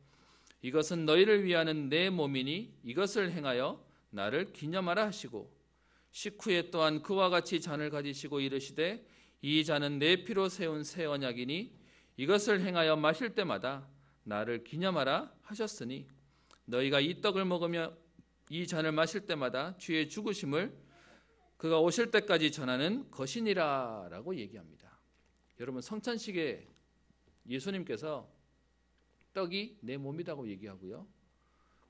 Speaker 1: 이것은 너희를 위하는 내 몸이니 이것을 행하여 나를 기념하라 하시고 식후에 또한 그와 같이 잔을 가지시고 이르시되 이 잔은 내 피로 세운 새 언약이니 이것을 행하여 마실 때마다 나를 기념하라 하셨으니 너희가 이 떡을 먹으며 이 잔을 마실 때마다 주의 죽으심을 그가 오실 때까지 전하는 것이니라 라고 얘기합니다. 여러분 성찬식에 예수님께서 떡이 내 몸이라고 얘기하고요.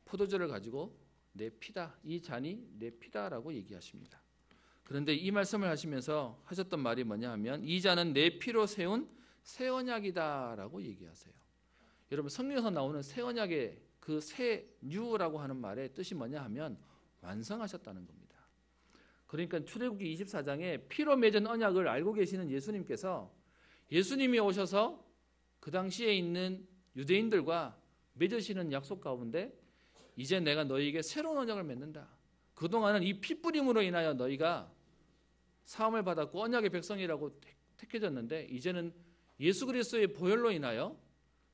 Speaker 1: 포도주를 가지고 내 피다, 이 잔이 내 피다라고 얘기하십니다. 그런데 이 말씀을 하시면서 하셨던 말이 뭐냐 하면 이 잔은 내 피로 세운 새 언약이다라고 얘기하세요. 여러분 성경에서 나오는 새 언약의 그 새 뉴라고 하는 말의 뜻이 뭐냐 하면 완성하셨다는 겁니다. 그러니까 출애굽기 24장에 피로 맺은 언약을 알고 계시는 예수님께서 예수님이 오셔서 그 당시에 있는 유대인들과 맺으시는 약속 가운데 이제 내가 너희에게 새로운 언약을 맺는다. 그동안은 이 피 뿌림으로 인하여 너희가 사함을 받았고 언약의 백성이라고 택해졌는데 이제는 예수 그리스도의 보혈로 인하여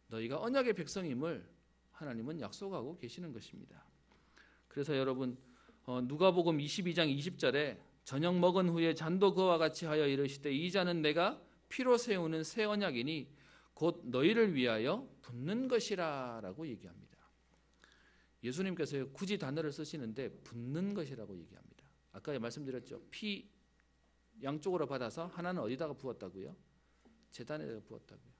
Speaker 1: 너희가 언약의 백성임을 하나님은 약속하고 계시는 것입니다. 그래서 여러분 누가복음 22장 20절에 저녁 먹은 후에 잔도 그와 같이 하여 이르시되 이 잔은 내가 피로 세우는 새 언약이니 곧 너희를 위하여 붓는 것이라 라고 얘기합니다. 예수님께서 굳이 단어를 쓰시는데 붓는 것이라고 얘기합니다. 아까 말씀드렸죠. 피 양쪽으로 받아서 하나는 어디다가 부었다고요? 제단에다가 부었다고요.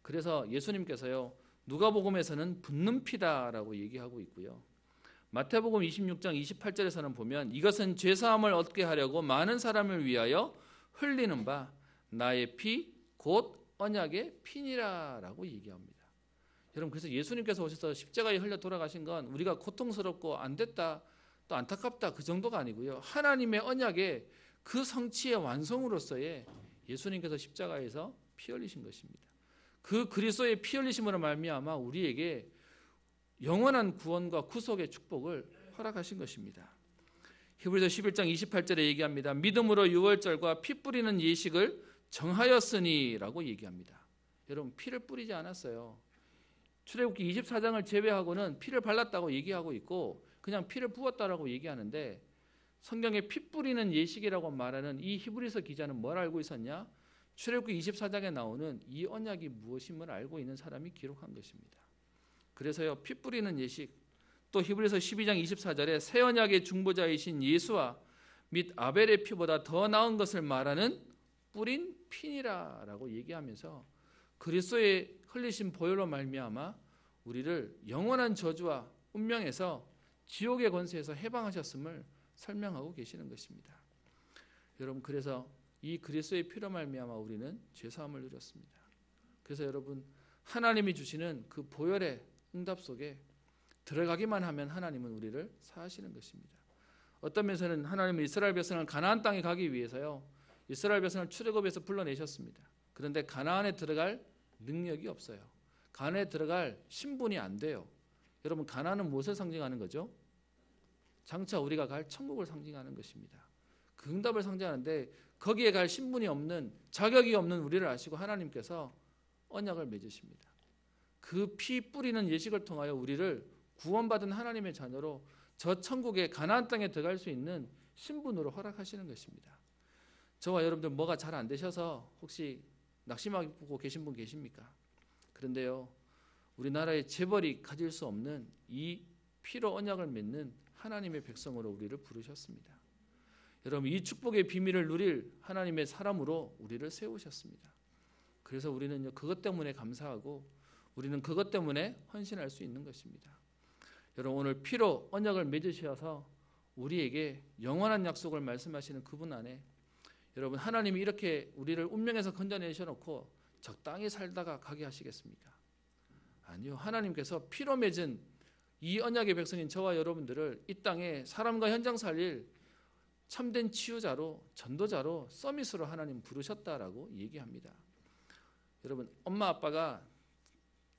Speaker 1: 그래서 예수님께서요 누가복음에서는 붓는 피다라고 얘기하고 있고요. 마태복음 26장 28절에서는 보면 이것은 죄사함을 얻게 하려고 많은 사람을 위하여 흘리는 바 나의 피 곧 언약의 피니라라고 얘기합니다. 여러분 그래서 예수님께서 오셔서 십자가에 흘려 돌아가신 건 우리가 고통스럽고 안 됐다 또 안타깝다 그 정도가 아니고요. 하나님의 언약의 그 성취의 완성으로서의 예수님께서 십자가에서 피 흘리신 것입니다. 그 그리스도의 피 흘리심으로 말미암아 우리에게 영원한 구원과 구속의 축복을 허락하신 것입니다. 히브리서 11장 28절에 얘기합니다. 믿음으로 유월절과 피 뿌리는 예식을 정하였으니라고 얘기합니다. 여러분 피를 뿌리지 않았어요. 출애굽기 24장을 제외하고는 피를 발랐다고 얘기하고 있고 그냥 피를 부었다라고 얘기하는데 성경에 피 뿌리는 예식이라고 말하는 이 히브리서 기자는 뭘 알고 있었냐? 출애굽기 24장에 나오는 이 언약이 무엇임을 알고 있는 사람이 기록한 것입니다. 그래서요 피 뿌리는 예식 또 히브리서 12장 24절에 새 언약의 중보자이신 예수와 및 아벨의 피보다 더 나은 것을 말하는 뿌린 피니라라고 얘기하면서 그리스도의 흘리신 보혈로 말미암아 우리를 영원한 저주와 운명에서 지옥의 권세에서 해방하셨음을 설명하고 계시는 것입니다. 여러분 그래서 이 그리스도의 피로 말미암아 우리는 죄사함을 누렸습니다. 그래서 여러분 하나님이 주시는 그 보혈의 응답 속에 들어가기만 하면 하나님은 우리를 사하시는 것입니다. 어떤 면에서는 하나님은 이스라엘 백성을 가나안 땅에 가기 위해서요 이스라엘 백성을 출애굽에서 불러내셨습니다. 그런데 가나안에 들어갈 능력이 없어요. 가나안에 들어갈 신분이 안 돼요. 여러분 가나안은 무엇을 상징하는 거죠? 장차 우리가 갈 천국을 상징하는 것입니다. 그 응답을 상징하는데 거기에 갈 신분이 없는 자격이 없는 우리를 아시고 하나님께서 언약을 맺으십니다. 그 피 뿌리는 예식을 통하여 우리를 구원받은 하나님의 자녀로 저 천국의 가나안 땅에 들어갈 수 있는 신분으로 허락하시는 것입니다. 저와 여러분들 뭐가 잘 안 되셔서 혹시 낙심하고 계신 분 계십니까? 그런데요 우리나라의 재벌이 가질 수 없는 이 피로 언약을 맺는 하나님의 백성으로 우리를 부르셨습니다. 여러분 이 축복의 비밀을 누릴 하나님의 사람으로 우리를 세우셨습니다. 그래서 우리는 그것 때문에 감사하고 우리는 그것 때문에 헌신할 수 있는 것입니다. 여러분 오늘 피로 언약을 맺으셔서 우리에게 영원한 약속을 말씀하시는 그분 안에 여러분 하나님이 이렇게 우리를 운명에서 건져내셔 놓고 적당히 살다가 가게 하시겠습니까? 아니요. 하나님께서 피로 맺은 이 언약의 백성인 저와 여러분들을 이 땅에 사람과 현장 살릴 참된 치유자로 전도자로 서밋으로 하나님 부르셨다라고 얘기합니다. 여러분 엄마 아빠가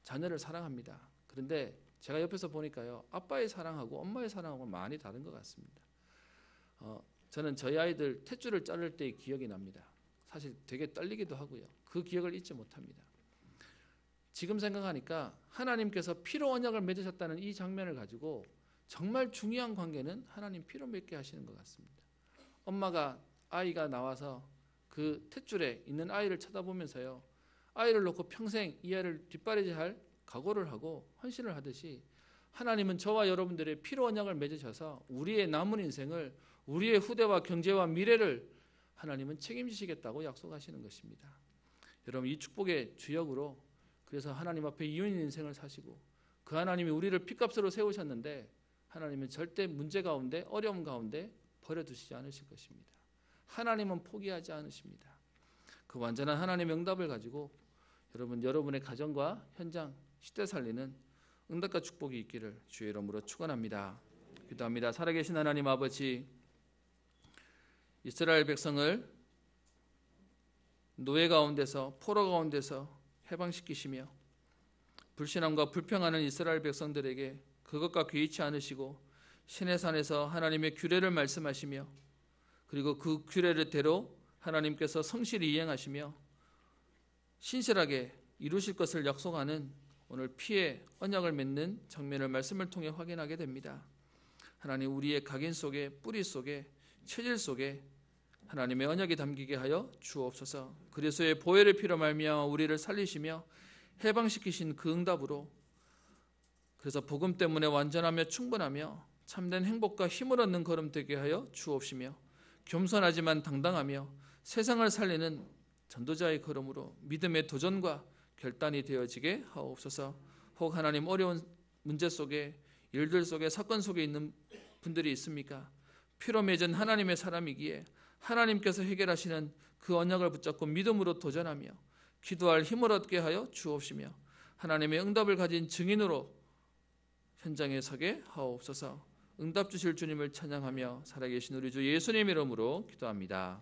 Speaker 1: 자녀를 사랑합니다. 그런데 제가 옆에서 보니까요, 아빠의 사랑하고 엄마의 사랑하고 많이 다른 것 같습니다. 저는 저희 아이들 탯줄을 자를 때의 기억이 납니다. 사실 되게 떨리기도 하고요. 그 기억을 잊지 못합니다. 지금 생각하니까 하나님께서 피로 언약을 맺으셨다는 이 장면을 가지고 정말 중요한 관계는 하나님 피로 맺게 하시는 것 같습니다. 엄마가 아이가 나와서 그 탯줄에 있는 아이를 쳐다보면서요, 아이를 놓고 평생 이 아이를 뒷바라지할 각오를 하고 헌신을 하듯이 하나님은 저와 여러분들의 피로 언약을 맺으셔서 우리의 남은 인생을, 우리의 후대와 경제와 미래를 하나님은 책임지시겠다고 약속하시는 것입니다. 여러분, 이 축복의 주역으로 그래서 하나님 앞에 이윤 인생을 사시고 그 하나님이 우리를 핏값으로 세우셨는데 하나님은 절대 문제 가운데, 어려움 가운데 버려두시지 않으실 것입니다. 하나님은 포기하지 않으십니다. 그 완전한 하나님의 응답을 가지고 여러분의 가정과 현장, 시대 살리는 응답과 축복이 있기를 주의 이름으로 축원합니다. 기도합니다. 살아계신 하나님 아버지, 이스라엘 백성을 노예 가운데서, 포로 가운데서 해방시키시며 불신앙과 불평하는 이스라엘 백성들에게 그것과 괴이치 않으시고 시내산에서 하나님의 규례를 말씀하시며 그리고 그 규례대로 하나님께서 성실히 이행하시며 신실하게 이루실 것을 약속하는 오늘 피의 언약을 맺는 장면을 말씀을 통해 확인하게 됩니다. 하나님, 우리의 각인 속에, 뿌리 속에, 체질 속에 하나님의 언약이 담기게 하여 주옵소서. 그리스도의 보혈의 피로 말미암아 우리를 살리시며 해방시키신 그 응답으로 그래서 복음 때문에 완전하며 충분하며 참된 행복과 힘을 얻는 걸음 되게 하여 주옵시며 겸손하지만 당당하며 세상을 살리는 전도자의 걸음으로 믿음의 도전과 결단이 되어지게 하옵소서. 혹 하나님, 어려운 문제 속에, 일들 속에, 사건 속에 있는 분들이 있습니까? 피로 맺은 하나님의 사람이기에 하나님께서 해결하시는 그 언약을 붙잡고 믿음으로 도전하며 기도할 힘을 얻게 하여 주옵시며 하나님의 응답을 가진 증인으로 현장에 서게 하옵소서. 응답 주실 주님을 찬양하며 살아계신 우리 주 예수님 이름으로 기도합니다.